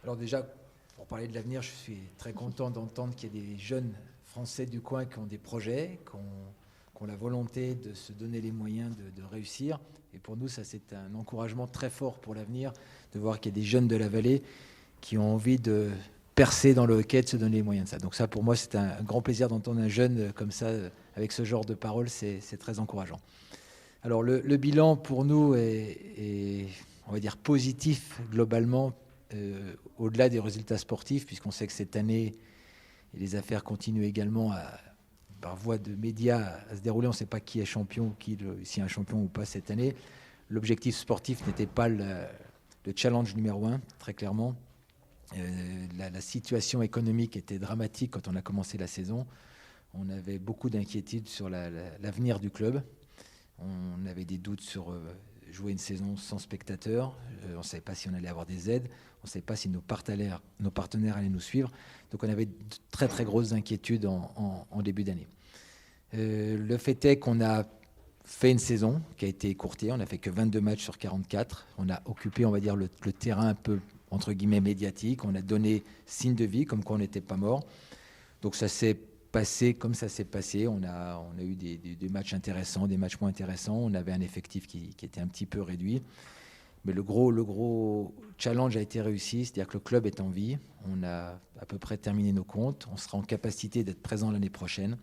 Alors déjà, pour parler de l'avenir, je suis très content d'entendre qu'il y a des jeunes Français du coin qui ont des projets, qui ont la volonté de se donner les moyens de réussir. Et pour nous, ça c'est un encouragement très fort pour l'avenir, de voir qu'il y a des jeunes de la vallée qui ont envie de percer dans le hockey, de se donner les moyens de ça. Donc ça, pour moi, c'est un grand plaisir d'entendre un jeune comme ça, avec ce genre de paroles, c'est très encourageant. Alors le bilan pour nous est, on va dire, positif globalement, au-delà des résultats sportifs, puisqu'on sait que cette année, les affaires continuent également par voie de médias à se dérouler. On ne sait pas qui est champion, s'il y a un champion ou pas cette année. L'objectif sportif n'était pas le challenge numéro 1, très clairement. La situation économique était dramatique quand on a commencé la saison. On avait beaucoup d'inquiétudes sur l'avenir du club. On avait des doutes sur jouer une saison sans spectateurs. On ne savait pas si on allait avoir des aides. On ne savait pas si nos partenaires allaient nous suivre. Donc on avait de très très grosses inquiétudes en début d'année. Le fait est qu'on a fait une saison qui a été écourtée. On n'a fait que 22 matchs sur 44. On a occupé, on va dire, le terrain un peu, entre guillemets, médiatique. On a donné signe de vie, comme quoi on n'était pas mort. Donc ça s'est passé comme ça s'est passé. On a eu des matchs intéressants, des matchs moins intéressants. On avait un effectif qui était un petit peu réduit. Mais le gros challenge a été réussi, c'est-à-dire que le club est en vie. On a à peu près terminé nos comptes. On sera en capacité d'être présent l'année prochaine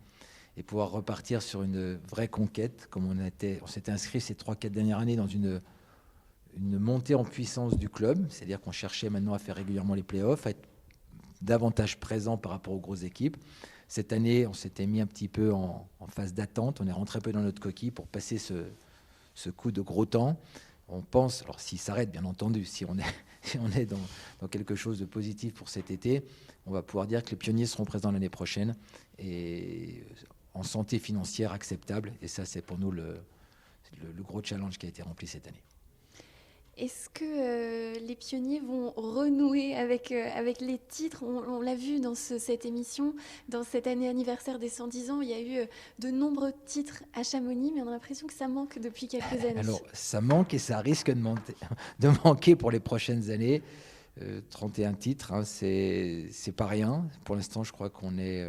et pouvoir repartir sur une vraie conquête, comme on s'était inscrit ces 3-4 dernières années dans une montée en puissance du club. C'est-à-dire qu'on cherchait maintenant à faire régulièrement les playoffs, à être davantage présent par rapport aux grosses équipes. Cette année, on s'était mis un petit peu en phase d'attente. On est rentré un peu dans notre coquille pour passer ce coup de gros temps. On pense, alors s'il s'arrête, bien entendu, si on est dans quelque chose de positif pour cet été, on va pouvoir dire que les pionniers seront présents l'année prochaine et en santé financière acceptable. Et ça, c'est pour nous le gros challenge qui a été rempli cette année. Est-ce que les pionniers vont renouer avec les titres ? On l'a vu dans cette émission, dans cette année anniversaire des 110 ans, il y a eu de nombreux titres à Chamonix, mais on a l'impression que ça manque depuis quelques années. Alors, ça manque et ça risque de manquer pour les prochaines années. 31 titres, hein, c'est pas rien. Pour l'instant, je crois qu'on est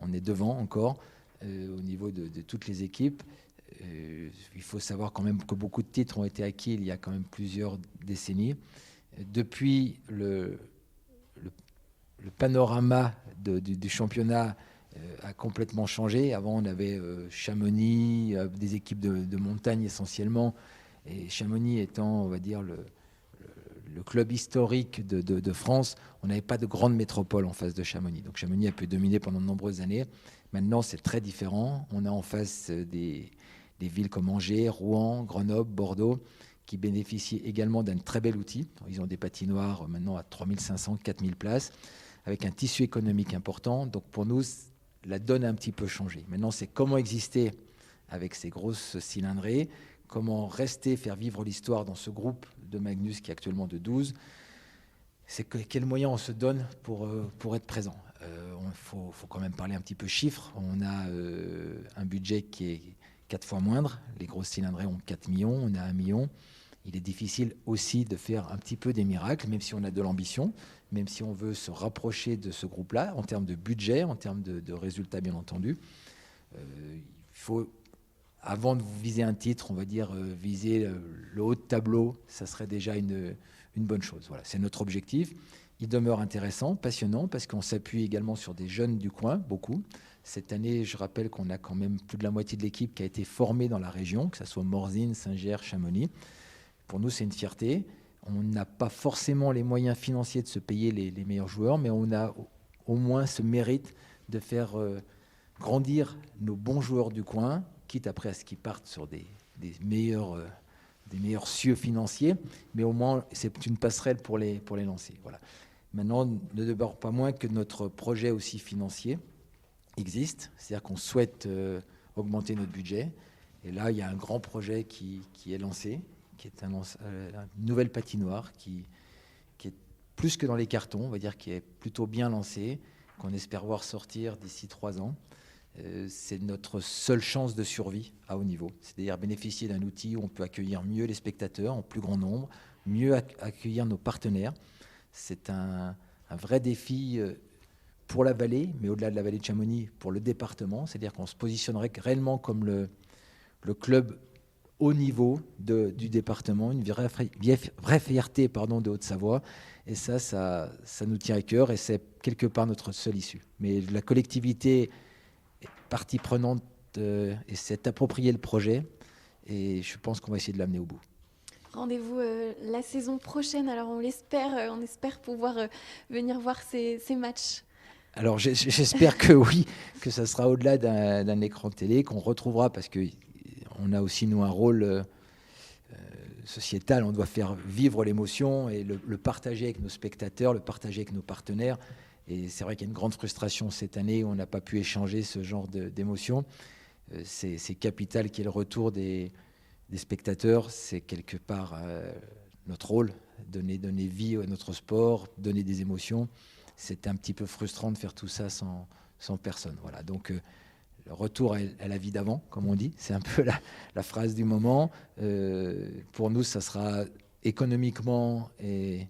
devant encore au niveau de toutes les équipes. Il faut savoir quand même que beaucoup de titres ont été acquis il y a quand même plusieurs décennies. Depuis, le panorama du championnat a complètement changé. Avant, on avait Chamonix, des équipes de montagne essentiellement, et Chamonix étant, on va dire, le club historique de France, on n'avait pas de grande métropole en face de Chamonix. Donc Chamonix a pu dominer pendant de nombreuses années. Maintenant, c'est très différent. On a en face des villes comme Angers, Rouen, Grenoble, Bordeaux, qui bénéficient également d'un très bel outil. Ils ont des patinoires maintenant à 3500, 4000 places, avec un tissu économique important. Donc pour nous, la donne a un petit peu changé. Maintenant, c'est comment exister avec ces grosses cylindrées, comment rester, faire vivre l'histoire dans ce groupe de Magnus qui est actuellement de 12. C'est quels moyens on se donne pour être présent. Il faut quand même parler un petit peu chiffres. On a un budget qui est 4 fois moindre. Les grosses cylindrées ont 4 millions, on a 1 million. Il est difficile aussi de faire un petit peu des miracles, même si on a de l'ambition, même si on veut se rapprocher de ce groupe-là, en termes de budget, en termes de résultats, bien entendu. Il faut, avant de viser un titre, on va dire, viser le haut de tableau, ça serait déjà une bonne chose. Voilà, c'est notre objectif. Il demeure intéressant, passionnant, parce qu'on s'appuie également sur des jeunes du coin, beaucoup. Cette année, je rappelle qu'on a quand même plus de la moitié de l'équipe qui a été formée dans la région, que ce soit Morzine, Saint-Ger, Chamonix. Pour nous, c'est une fierté. On n'a pas forcément les moyens financiers de se payer les meilleurs joueurs, mais on a au moins ce mérite de faire grandir nos bons joueurs du coin, quitte après à ce qu'ils partent sur des meilleurs cieux financiers, mais au moins c'est une passerelle pour les lancer. Voilà. Maintenant, ne demeure pas moins que notre projet aussi financier existe, c'est-à-dire qu'on souhaite augmenter notre budget. Et là, il y a un grand projet qui est lancé, qui est une nouvelle patinoire qui est plus que dans les cartons, on va dire, qui est plutôt bien lancée, qu'on espère voir sortir d'ici 3 ans. C'est notre seule chance de survie à haut niveau. C'est-à-dire bénéficier d'un outil où on peut accueillir mieux les spectateurs en plus grand nombre, mieux accueillir nos partenaires. C'est un vrai défi pour la vallée, mais au-delà de la vallée de Chamonix, pour le département. C'est-à-dire qu'on se positionnerait réellement comme le club haut niveau du département, une vraie fierté de Haute-Savoie. Et ça nous tient à cœur et c'est quelque part notre seule issue. Mais la collectivité partie prenante et s'est approprié le projet et je pense qu'on va essayer de l'amener au bout. Rendez-vous la saison prochaine. Alors on espère pouvoir venir voir ces matchs. Alors j'espère que oui, que ça sera au-delà d'un écran télé, qu'on retrouvera, parce qu'on a aussi nous un rôle sociétal, on doit faire vivre l'émotion et le partager avec nos spectateurs, le partager avec nos partenaires. Et c'est vrai qu'il y a une grande frustration cette année où on n'a pas pu échanger ce genre d'émotions. C'est capital qu'il y ait le retour des spectateurs, c'est quelque part notre rôle, donner vie à notre sport, donner des émotions. C'est un petit peu frustrant de faire tout ça sans personne. Voilà. Donc le retour à la vie d'avant, comme on dit, c'est un peu la phrase du moment. Pour nous, ça sera économiquement et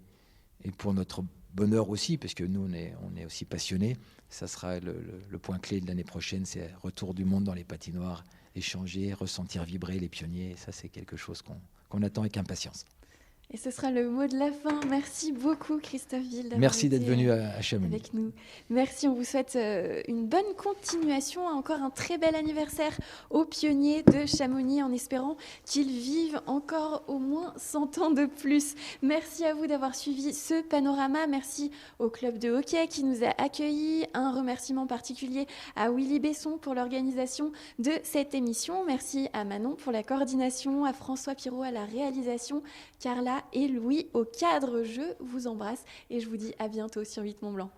pour notre bonheur aussi, parce que nous, on est aussi passionnés. Ça sera le point clé de l'année prochaine, c'est retour du monde dans les patinoires, échanger, ressentir vibrer les pionniers. Et ça, c'est quelque chose qu'on attend avec impatience. Et ce sera le mot de la fin. Merci beaucoup, Christophe Ville. Merci d'être venu à Chamonix. Avec nous. Merci, on vous souhaite une bonne continuation, encore un très bel anniversaire aux pionniers de Chamonix, en espérant qu'ils vivent encore au moins 100 ans de plus. Merci à vous d'avoir suivi ce panorama. Merci au club de hockey qui nous a accueillis. Un remerciement particulier à Willy Besson pour l'organisation de cette émission. Merci à Manon pour la coordination, à François Pirot à la réalisation, Carla et Louis au cadre. Je vous embrasse et je vous dis à bientôt sur 8 Mont Blanc.